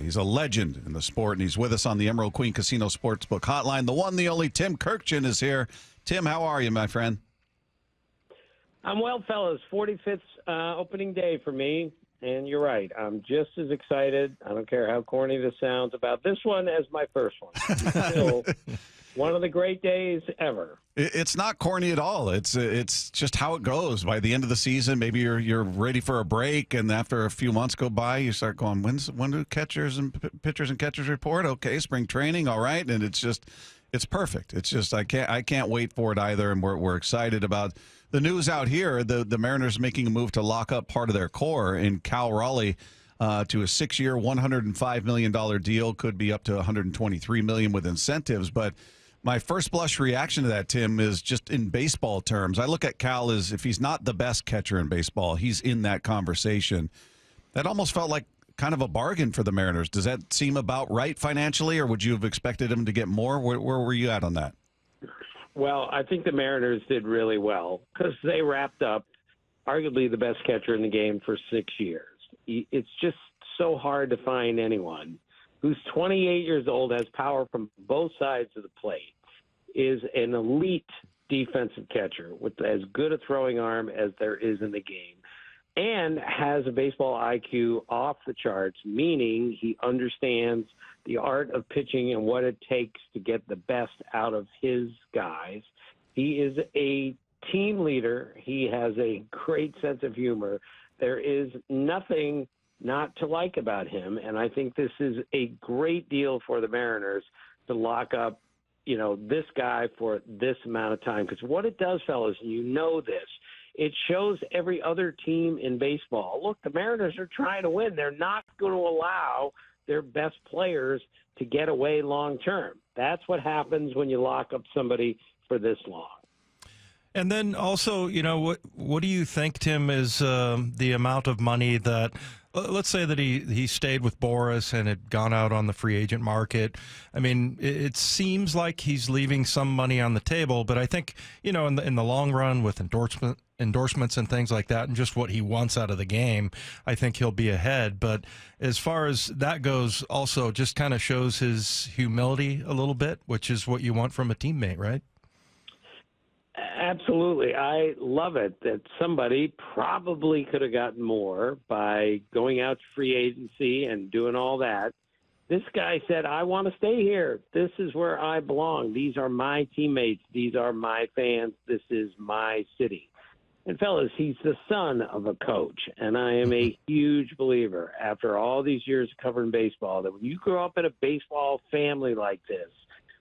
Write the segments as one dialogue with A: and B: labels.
A: He's a legend in the sport, and he's with us on the Emerald Queen Casino Sportsbook Hotline. The one, the only Tim Kurkjian is here. Tim, how are you, my friend?
B: I'm well, fellas. 45th opening day for me, and you're right. I'm just as excited, I don't care how corny this sounds, about this one as my first one. It's still one of the great days ever.
A: It's not corny at all. It's just how it goes. By the end of the season, maybe you're ready for a break, and after a few months go by, you start going, when do catchers and pitchers and catchers report? Okay, spring training, all right, and it's perfect. It's just I can't wait for it either, and we're excited about the news out here. The Mariners making a move to lock up part of their core in Cal Raleigh to a 6-year, $105 million deal. Could be up to $123 million with incentives, but my first blush reaction to that, Tim, is just in baseball terms. I look at Cal as if he's not the best catcher in baseball, he's in that conversation. That almost felt like kind of a bargain for the Mariners. Does that seem about right financially, or would you have expected him to get more? Where were you at on that?
B: Well, I think the Mariners did really well because they wrapped up arguably the best catcher in the game for 6 years. It's just so hard to find anyone who's 28 years old, has power from both sides of the plate, is an elite defensive catcher with as good a throwing arm as there is in the game, and has a baseball IQ off the charts, meaning he understands the art of pitching and what it takes to get the best out of his guys. He is a team leader. He has a great sense of humor. There is nothing not to like about him, and I think this is a great deal for the Mariners to lock up, this guy for this amount of time. Because what it does, fellas, and you know this, it shows every other team in baseball, look, the Mariners are trying to win. They're not going to allow their best players to get away long term. That's what happens when you lock up somebody for this long.
C: And then also, what do you think, Tim, is the amount of money that, let's say that he stayed with Boris and had gone out on the free agent market. I mean, it seems like he's leaving some money on the table, but I think, in the long run with endorsements and things like that and just what he wants out of the game, I think he'll be ahead. But as far as that goes, also just kind of shows his humility a little bit, which is what you want from a teammate, right?
B: Absolutely. I love it that somebody probably could have gotten more by going out to free agency and doing all that. This guy said, I want to stay here. This is where I belong. These are my teammates. These are my fans. This is my city. And, fellas, he's the son of a coach, and I am a huge believer, after all these years of covering baseball, that when you grow up in a baseball family like this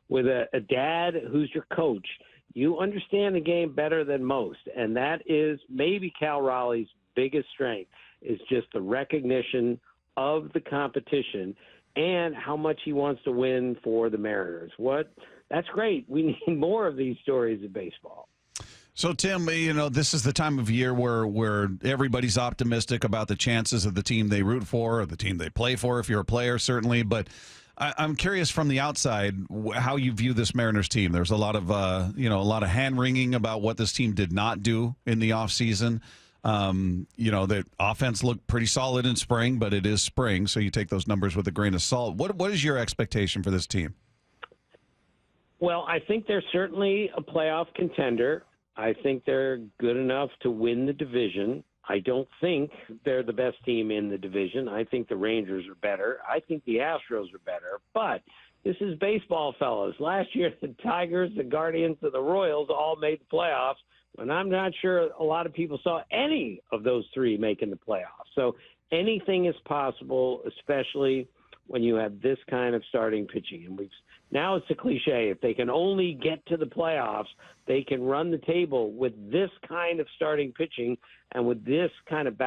B: with a dad who's your coach, you understand the game better than most, and that is maybe Cal Raleigh's biggest strength, is just the recognition of the competition and how much he wants to win for the Mariners. That's great. We need more of these stories in baseball.
A: So, Tim, this is the time of year where everybody's optimistic about the chances of the team they root for or the team they play for, if you're a player, certainly, but I'm curious from the outside how you view this Mariners team. There's a lot of hand-wringing about what this team did not do in the offseason. The offense looked pretty solid in spring, but it is spring, so you take those numbers with a grain of salt. What is your expectation for this team?
B: Well, I think they're certainly a playoff contender. I think they're good enough to win the division. I don't think they're the best team in the division. I think the Rangers are better. I think the Astros are better. But this is baseball, fellas. Last year, the Tigers, the Guardians, and the Royals all made the playoffs, and I'm not sure a lot of people saw any of those three making the playoffs. So anything is possible, especially when you have this kind of starting pitching. And now it's a cliche. If they can only get to the playoffs, they can run the table with this kind of starting pitching and with this kind of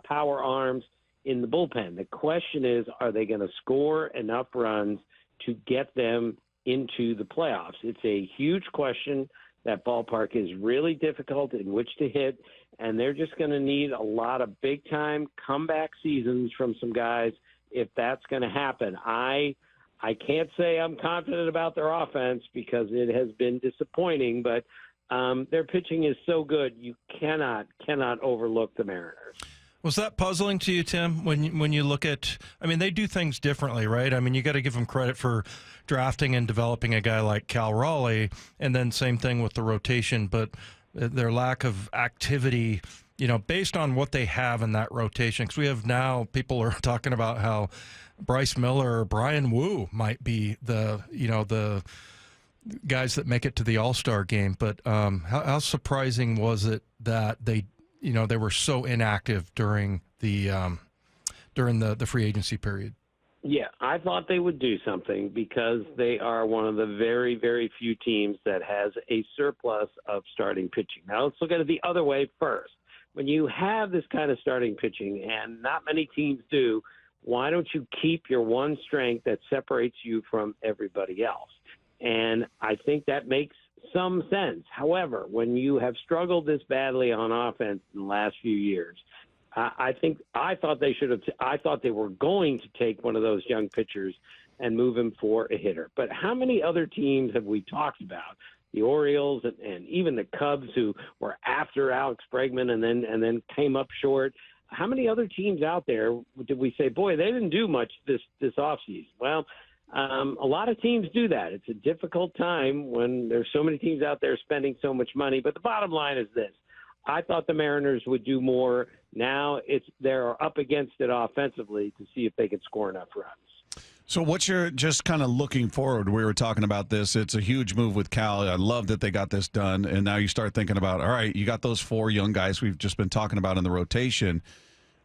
B: power arms in the bullpen. The question is, are they going to score enough runs to get them into the playoffs? It's a huge question. That ballpark is really difficult in which to hit, and they're just going to need a lot of big-time comeback seasons from some guys if that's going to happen. I can't say I'm confident about their offense because it has been disappointing, but their pitching is so good you cannot overlook the Mariners.
C: Was that puzzling to you, Tim, when you look at, I mean, they do things differently, right? I mean, you got to give them credit for drafting and developing a guy like Cal Raleigh, and then same thing with the rotation, but their lack of activity, based on what they have in that rotation. Because we have now, people are talking about how Bryce Miller or Brian Wu might be the guys that make it to the All-Star game. But how surprising was it that they were so inactive during the free agency period?
B: Yeah, I thought they would do something because they are one of the very, very few teams that has a surplus of starting pitching. Now, let's look at it the other way first. When you have this kind of starting pitching, and not many teams do, why don't you keep your one strength that separates you from everybody else? And I think that makes some sense. However, when you have struggled this badly on offense in the last few years, I thought they were going to take one of those young pitchers and move him for a hitter. But how many other teams have we talked about? The Orioles and even the Cubs, who were after Alex Bregman and then came up short. How many other teams out there did we say, boy, they didn't do much this offseason? Well, a lot of teams do that. It's a difficult time when there's so many teams out there spending so much money. But the bottom line is this. I thought the Mariners would do more. Now they're up against it offensively to see if they can score enough runs.
A: So what's your, just kind of looking forward, we were talking about this, it's a huge move with Cal. I love that they got this done. And now you start thinking about, all right, you got those 4 young guys we've just been talking about in the rotation.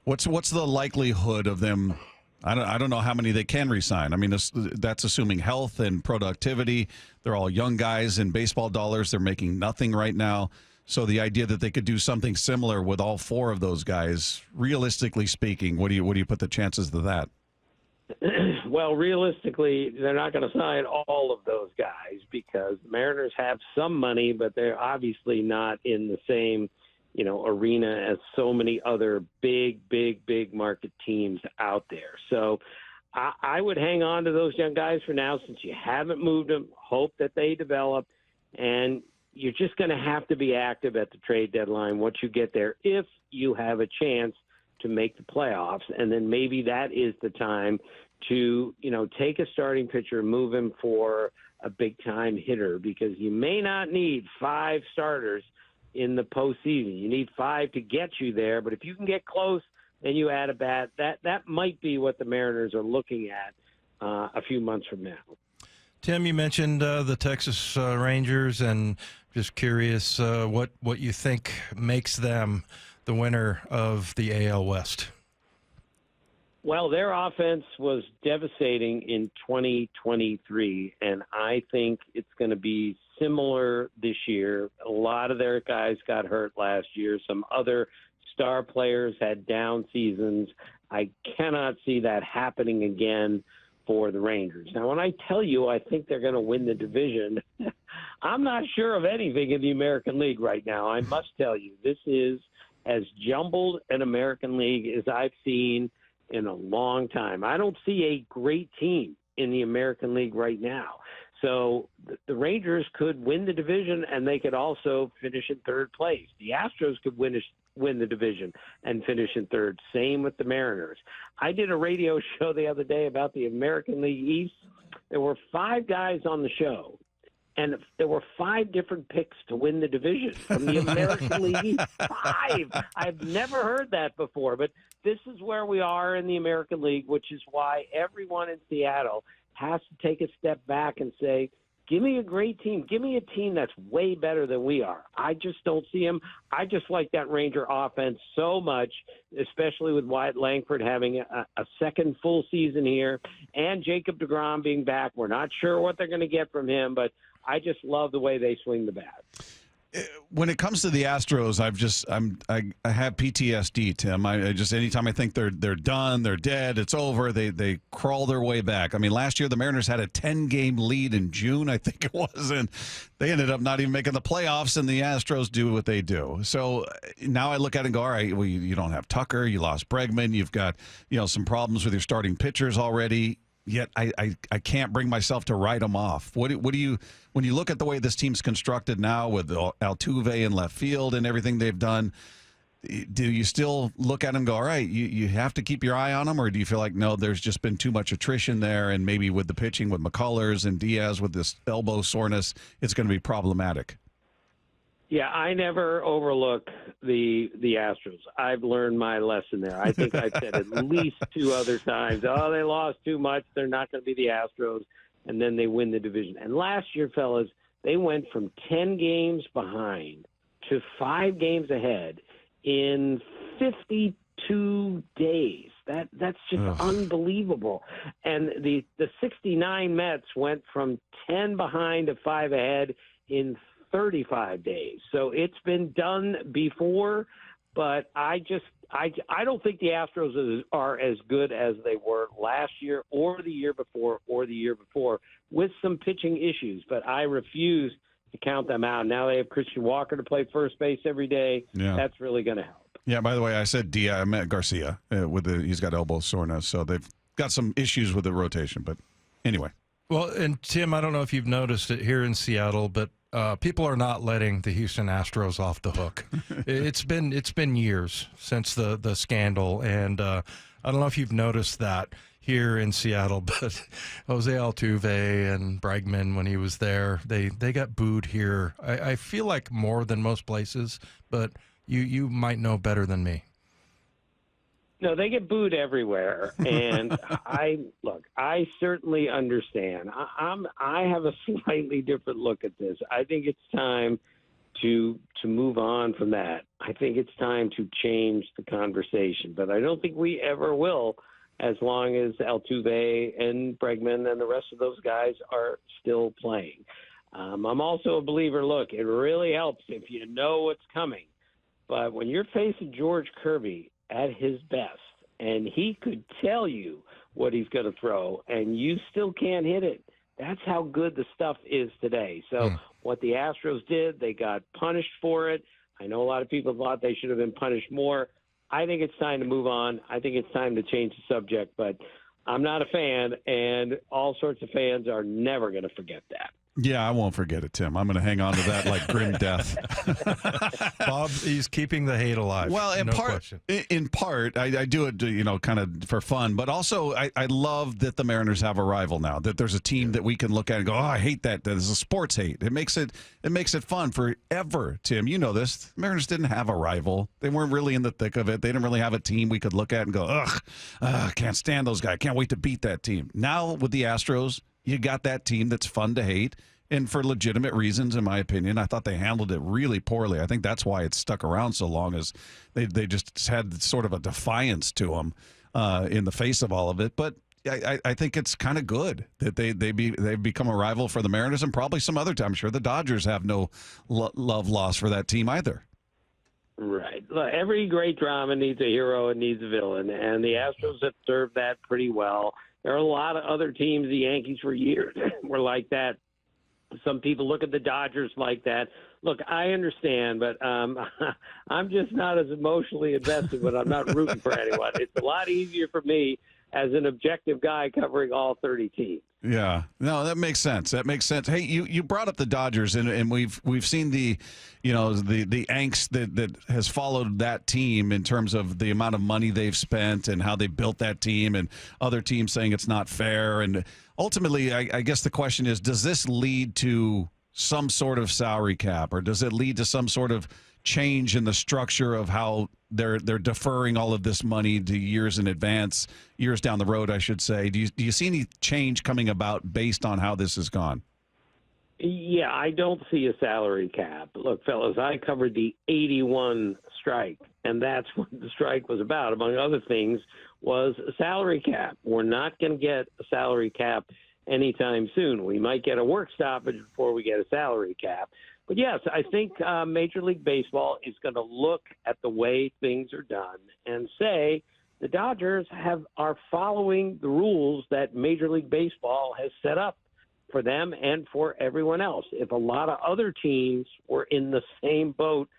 A: What's the likelihood of them? I don't know how many they can re-sign. I mean, that's assuming health and productivity. They're all young guys in baseball dollars. They're making nothing right now. So the idea that they could do something similar with all 4 of those guys, realistically speaking, what do you put the chances of that?
B: Well, realistically, they're not going to sign all of those guys because the Mariners have some money, but they're obviously not in the same arena as so many other big market teams out there. So I would hang on to those young guys for now since you haven't moved them. Hope that they develop, and you're just going to have to be active at the trade deadline once you get there if you have a chance to make the playoffs. And then maybe that is the time to, take a starting pitcher, move him for a big-time hitter because you may not need 5 starters in the postseason. You need 5 to get you there, but if you can get close and you add a bat, that might be what the Mariners are looking at a few months from now.
C: Tim, you mentioned the Texas Rangers, and just curious what you think makes them the winner of the AL West.
B: Well, their offense was devastating in 2023, and I think it's going to be similar this year. A lot of their guys got hurt last year. Some other star players had down seasons. I cannot see that happening again for the Rangers. Now, when I tell you I think they're going to win the division, I'm not sure of anything in the American League right now. I must tell you, this is as jumbled an American League as I've seen in a long time. I don't see a great team in the American League right now. So the Rangers could win the division, and they could also finish in third place. The Astros could win the division and finish in third. Same with the Mariners. I did a radio show the other day about the American League East. There were 5 guys on the show, and there were 5 different picks to win the division from the American League East. 5! I've never heard that before, but this is where we are in the American League, which is why everyone in Seattle has to take a step back and say, give me a great team. Give me a team that's way better than we are. I just don't see them. I just like that Ranger offense so much, especially with Wyatt Langford having a second full season here and Jacob deGrom being back. We're not sure what they're going to get from him, but I just love the way they swing the bat.
A: When it comes to the Astros, I have PTSD, Tim. I just anytime I think they're done, they're dead, it's over, they crawl their way back. I mean, last year the Mariners had a 10-game lead in June, I think it was, and they ended up not even making the playoffs, and the Astros do what they do. So now I look at it and go, all right, well, you don't have Tucker, you lost Bregman, you've got some problems with your starting pitchers already. Yet I can't bring myself to write them off. What do you, when you look at the way this team's constructed now with Altuve in left field and everything they've done, do you still look at him and go, all right, you have to keep your eye on him, or do you feel like, no, there's just been too much attrition there, and maybe with the pitching with McCullers and Diaz with this elbow soreness, it's going to be problematic?
B: Yeah, I never overlook the Astros. I've learned my lesson there. I think I've said at least 2 other times, oh, they lost too much, they're not going to be the Astros, and then they win the division. And last year, fellas, they went from 10 games behind to 5 games ahead in 52 days. That's just unbelievable. And the 69 Mets went from 10 behind to 5 ahead in 35 days. So it's been done before, but I don't think the Astros are as good as they were last year or the year before with some pitching issues, but I refuse to count them out. Now they have Christian Walker to play first base every day.
A: Yeah.
B: That's really going to help.
A: Yeah, by the way, I said Diaz, I meant Garcia. He's got elbow soreness, so they've got some issues with the rotation, but anyway.
C: Well, and Tim, I don't know if you've noticed it here in Seattle, but people are not letting the Houston Astros off the hook. It's been years since the scandal, and I don't know if you've noticed that here in Seattle, but Jose Altuve and Bregman, when he was there, they got booed here. I feel like more than most places, but you might know better than me.
B: No, they get booed everywhere, and I certainly understand. I have a slightly different look at this. I think it's time to move on from that. I think it's time to change the conversation, but I don't think we ever will, as long as Altuve and Bregman and the rest of those guys are still playing. I'm also a believer. Look, it really helps if you know what's coming, but when you're facing George Kirby at his best, and he could tell you what he's going to throw, and you still can't hit it. That's how good the stuff is today. So what the Astros did, they got punished for it. I know a lot of people thought they should have been punished more. I think it's time to move on. I think it's time to change the subject, but I'm not a fan, and all sorts of fans are never going to forget that.
A: Yeah, I won't forget it, Tim. I'm going to hang on to that like grim death.
C: Bob, he's keeping the hate alive.
A: Well, in part, I do it, kind of for fun, but also I love that the Mariners have a rival now. That there's a team that we can look at and go, oh, I hate that. That is a sports hate. It makes it fun forever. Tim, you know this. The Mariners didn't have a rival. They weren't really in the thick of it. They didn't really have a team we could look at and go, I can't stand those guys. I can't wait to beat that team. Now with the Astros, you got that team that's fun to hate, and for legitimate reasons, in my opinion. I thought they handled it really poorly. I think that's why it's stuck around so long, as they just had sort of a defiance to them in the face of all of it. But I think it's kind of good that they've become a rival for the Mariners, and probably some other time. I'm sure the Dodgers have no love lost for that team either.
B: Right. Look, every great drama needs a hero and needs a villain, and the Astros have served that pretty well. There are a lot of other teams, the Yankees for years were like that. Some people look at the Dodgers like that. Look, I understand, but I'm just not as emotionally invested when I'm not rooting for anyone. It's a lot easier for me as an objective guy covering all 30 teams.
A: Yeah, no, that makes sense. Hey, you brought up the Dodgers, and we've seen the angst that has followed that team in terms of the amount of money they've spent and how they built that team, and other teams saying it's not fair. And ultimately, I guess the question is, does this lead to some sort of salary cap, or does it lead to some sort of change in the structure of how they're deferring all of this money to years in advance, years down the road, I should say? Do you see any change coming about based on how this has gone?
B: Yeah, I don't see a salary cap. Look, fellas, I covered the 81 strike, and that's what the strike was about, among other things, was a salary cap. We're not going to get a salary cap anytime soon. We might get a work stoppage before we get a salary cap. But, yes, I think Major League Baseball is going to look at the way things are done and say the Dodgers are following the rules that Major League Baseball has set up for them and for everyone else. If a lot of other teams were in the same boat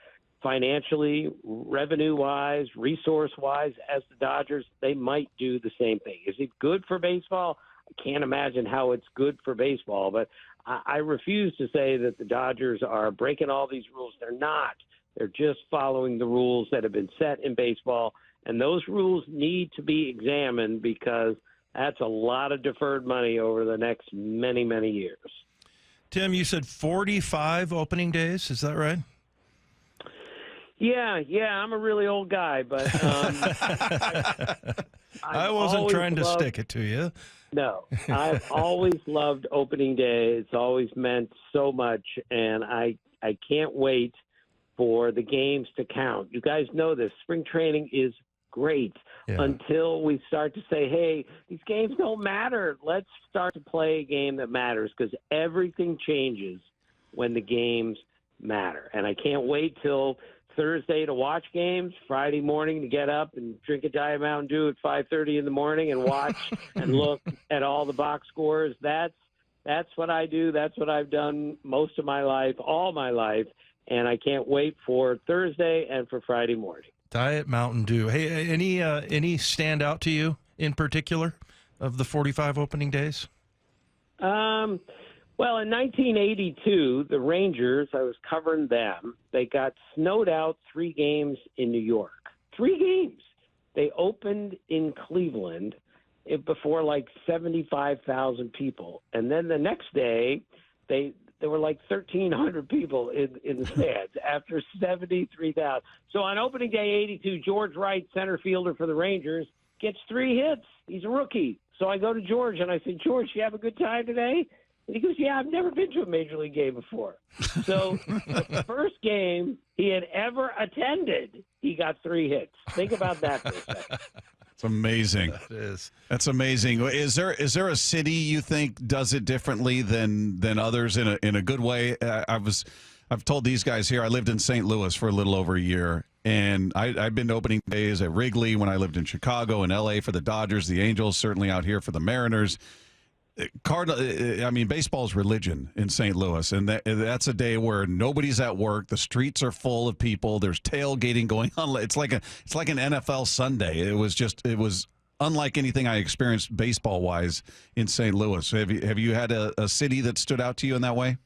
B: financially, revenue-wise, resource-wise as the Dodgers, they might do the same thing. Is it good for baseball? I can't imagine how it's good for baseball, but I refuse to say that the Dodgers are breaking all these rules. They're not. They're just following the rules that have been set in baseball, and those rules need to be examined because that's a lot of deferred money over the next many, many years.
C: Tim, you said 45 opening days. Is that right?
B: Yeah, I'm a really old guy, but
C: I wasn't trying to stick it to you.
B: No, I've always loved opening day. It's always meant so much, and I can't wait for the games to count. You guys know this. Spring training is great until we start to say, hey, these games don't matter. Let's start to play a game that matters because everything changes when the games matter. And I can't wait till Thursday to watch games, Friday morning to get up and drink a Diet Mountain Dew at 5:30 in the morning and watch and look at all the box scores. That's what I do. That's what I've done most of my life, all my life, and I can't wait for Thursday and for Friday morning.
C: Diet Mountain Dew. Hey, any stand out to you in particular of the 45 opening days?
B: Well, in 1982, the Rangers, I was covering them. They got snowed out 3 games in New York. 3 games. They opened in Cleveland before like 75,000 people. And then the next day, there were like 1,300 people in the stands after 73,000. So on opening day 82, George Wright, center fielder for the Rangers, gets 3 hits. He's a rookie. So I go to George and I say, George, you have a good time today? And he goes, yeah, I've never been to a Major League game before. So the first game he had ever attended, he got 3 hits. Think about that for a second.
A: It's amazing.
C: That is.
A: That's amazing. Is there a city you think does it differently than others in a good way? I've told these guys here, I lived in St. Louis for a little over a year, and I've been to opening days at Wrigley when I lived in Chicago and L.A. for the Dodgers, the Angels, certainly out here for the Mariners. Baseball's religion in St. Louis, and that's a day where nobody's at work. The streets are full of people. There's tailgating going on. It's like an NFL Sunday. It was unlike anything I experienced baseball wise in St. Louis. Have you had a city that stood out to you in that way?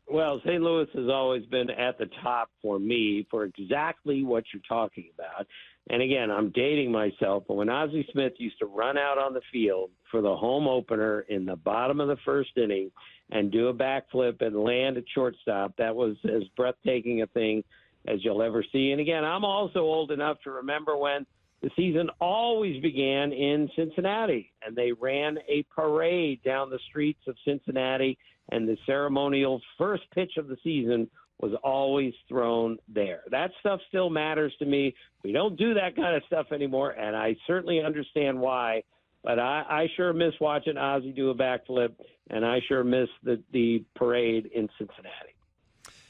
B: Well, St. Louis has always been at the top for me for exactly what you're talking about. And again, I'm dating myself, but when Ozzie Smith used to run out on the field for the home opener in the bottom of the first inning and do a backflip and land at shortstop, that was as breathtaking a thing as you'll ever see. And again, I'm also old enough to remember when the season always began in Cincinnati, and they ran a parade down the streets of Cincinnati, and the ceremonial first pitch of the season was always thrown there. That stuff still matters to me. We don't do that kind of stuff anymore, and I certainly understand why. But I sure miss watching Ozzie do a backflip, and I sure miss the parade in Cincinnati.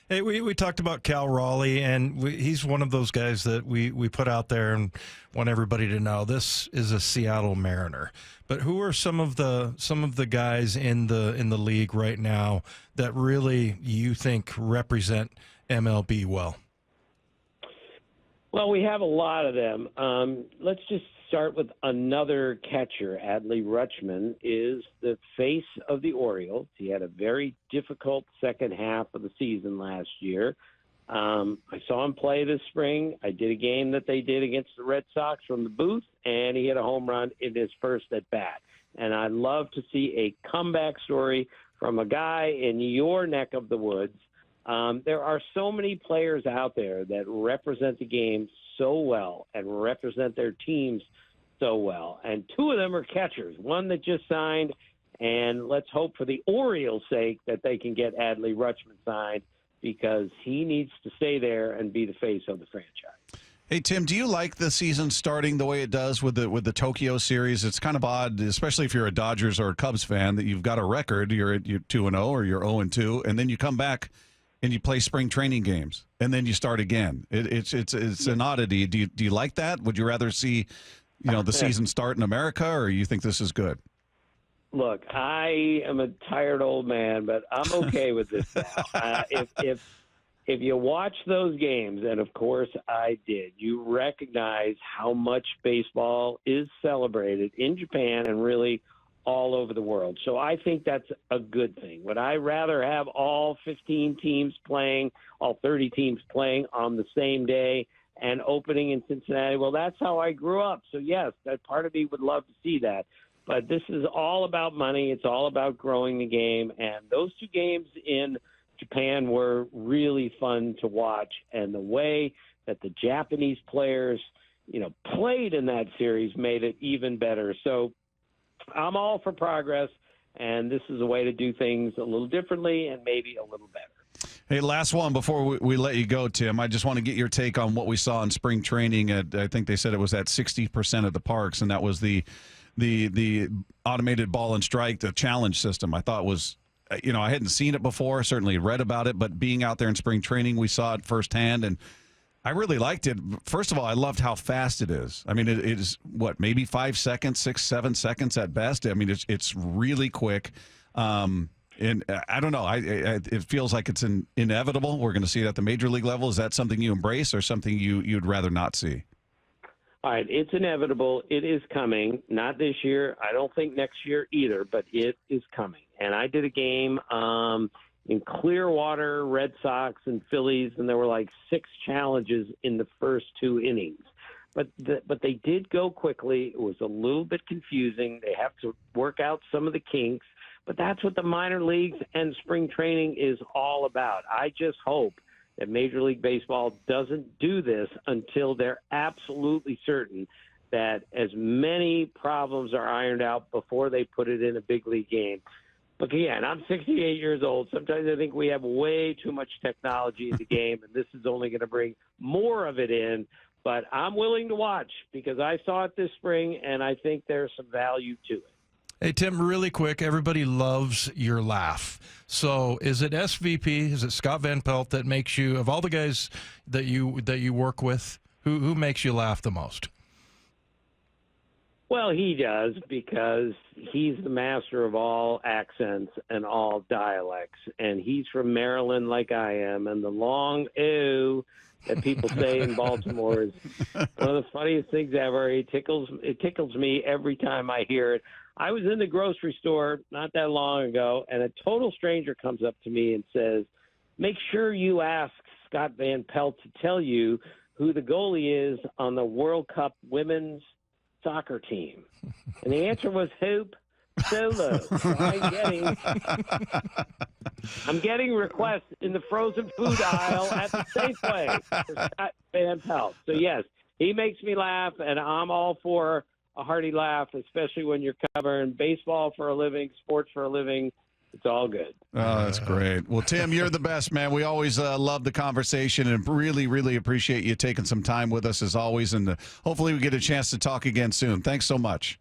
C: Hey, we talked about Cal Raleigh, and he's one of those guys that we put out there and want everybody to know this is a Seattle Mariner. But who are some of the guys in the league right now that really you think represent MLB well?
B: Well, we have a lot of them. Let's just start with another catcher. Adley Rutschman is the face of the Orioles. He had a very difficult second half of the season last year. I saw him play this spring. I did a game that they did against the Red Sox from the booth, and he hit a home run in his first at bat. And I'd love to see a comeback story from a guy in your neck of the woods. There are so many players out there that represent the game so well and represent their teams so well. And 2 of them are catchers, one that just signed, and let's hope for the Orioles' sake that they can get Adley Rutschman signed because he needs to stay there and be the face of the franchise.
A: Hey, Tim, do you like the season starting the way it does with the Tokyo series? It's kind of odd, especially if you're a Dodgers or a Cubs fan, that you've got a record, you're 2-0 or you're 0-2, and then you come back and you play spring training games, and then you start again. It's an oddity. Do you like that? Would you rather see, the season start in America, or you think this is good?
B: Look, I am a tired old man, but I'm okay with this now. If you watch those games, and of course I did, you recognize how much baseball is celebrated in Japan and really all over the world. So I think that's a good thing. Would I rather have all 15 teams playing, all 30 teams playing on the same day and opening in Cincinnati? Well, that's how I grew up. So, yes, that part of me would love to see that. But this is all about money. It's all about growing the game. And those two games in Japan were really fun to watch. And the way that the Japanese players, played in that series made it even better. So I'm all for progress, and this is a way to do things a little differently and maybe a little better.
A: Hey, last one before we let you go, Tim. I just want to get your take on what we saw in spring training. I think they said it was at 60% of the parks, and that was the automated ball and strike, the challenge system. I thought was, I hadn't seen it before, certainly read about it, but being out there in spring training, we saw it firsthand, and I really liked it. First of all, I loved how fast it is. I mean, it is, maybe 5 seconds, 6, 7 seconds at best. I mean, it's really quick. And I don't know. It feels like it's inevitable. We're going to see it at the major league level. Is that something you embrace or something you'd rather not see?
B: All right, it's inevitable. It is coming. Not this year. I don't think next year either, but it is coming. And I did a game in Clearwater, Red Sox and Phillies, and there were like 6 challenges in the first 2 innings. But they did go quickly. It was a little bit confusing. They have to work out some of the kinks, but that's what the minor leagues and spring training is all about. I just hope that Major League Baseball doesn't do this until they're absolutely certain that as many problems are ironed out before they put it in a big league game. But again, I'm 68 years old. Sometimes I think we have way too much technology in the game, and this is only going to bring more of it in. But I'm willing to watch because I saw it this spring, and I think there's some value to it.
C: Hey, Tim, really quick, everybody loves your laugh. So is it SVP, is it Scott Van Pelt that makes you, of all the guys that you work with, who makes you laugh the most?
B: Well, he does because he's the master of all accents and all dialects. And he's from Maryland like I am. And the long ew that people say in Baltimore is one of the funniest things ever. It tickles me every time I hear it. I was in the grocery store not that long ago, and a total stranger comes up to me and says, make sure you ask Scott Van Pelt to tell you who the goalie is on the World Cup women's soccer team. And the answer was Hoop Solo. So I'm getting requests in the frozen food aisle at the Safeway for Scott Van Pelt. So, yes, he makes me laugh, and I'm all for a hearty laugh, especially when you're covering baseball for a living, sports for a living. It's all good.
A: Oh, that's great. Well, Tim, you're the best, man. We always love the conversation and really, really appreciate you taking some time with us as always. And hopefully we get a chance to talk again soon. Thanks so much.